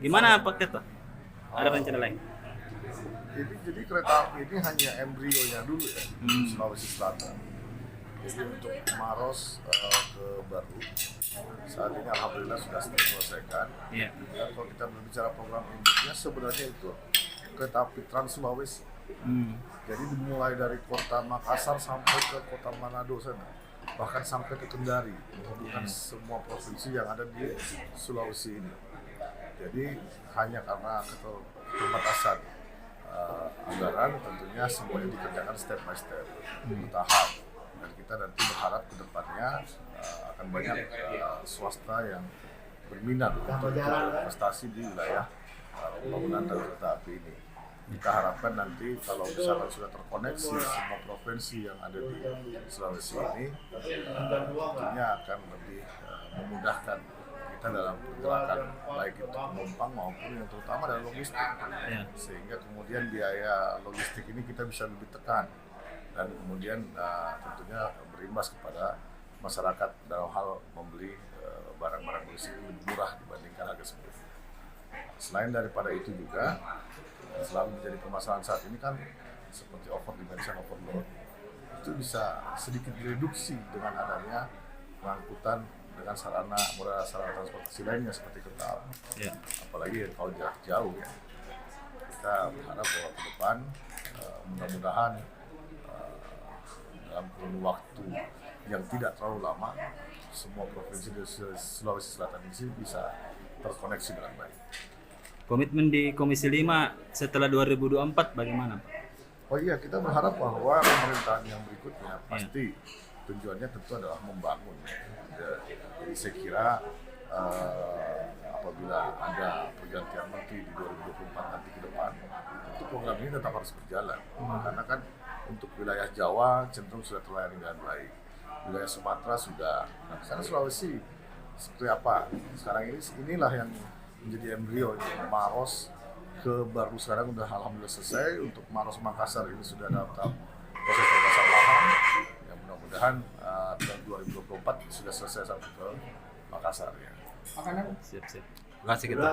Gimana Pak Keto? Ada rencana lain? Jadi kereta api ini hanya embrionya dulu ya, Sulawesi Selatan. Jadi untuk Maros ke Baru saat ini alhamdulillah sudah diselesaikan. Iya. Dan kalau kita berbicara program induknya sebenarnya itu kereta api Trans Sulawesi. Jadi dimulai dari kota Makassar sampai ke kota Manado sana, bahkan sampai ke Kendari, menghubungkan semua provinsi yang ada di Sulawesi ini. Jadi hanya karena keterbatasan anggaran, tentunya semuanya dikerjakan step by step, bertahap. Dan kita nanti berharap ke depannya akan banyak swasta yang berminat untuk investasi di wilayah pembangunan kereta api ini. Kita harapkan nanti kalau misalkan sudah terkoneksi semua provinsi yang ada di Sulawesi ini, tentunya akan lebih memudahkan kita dalam pergerakan baik itu penumpang maupun yang terutama dalam logistik, sehingga kemudian biaya logistik ini kita bisa lebih tekan dan kemudian tentunya berimbas kepada masyarakat dalam hal membeli barang-barang logistik lebih murah dibandingkan harga sebelumnya. Selain daripada itu juga selalu menjadi permasalahan saat ini kan seperti overdimension, overload, itu bisa sedikit direduksi dengan adanya pengangkutan dengan moda sarana transportasi lainnya seperti kereta api. Apalagi kalau jarak jauh ya, kita berharap bahwa ke depan mudah-mudahan dalam kurun waktu yang tidak terlalu lama semua provinsi di Sulawesi Selatan ini bisa terkoneksi dengan baik. Komitmen di Komisi 5 setelah 2024 bagaimana Pak? Oh iya, kita berharap bahwa pemerintahan yang berikutnya pasti tujuannya tentu adalah membangun. Jadi saya kira apabila ada pergantian menteri di 2024 nanti ke depan, itu program ini tetap harus berjalan. Karena kan untuk wilayah Jawa cenderung sudah terlayani dengan baik. Wilayah Sumatera sudah. Nah, sekarang Sulawesi seperti apa? Sekarang inilah yang menjadi embrio. Maros ke Baru sekarang udah alhamdulillah selesai. Untuk Maros Makassar ini sudah dalam tahap proses pembahasan lahan. Ya mudah-mudahan tahun 2024 sudah selesai sampai ke Makassar ya. Siap. Terima kasih kita.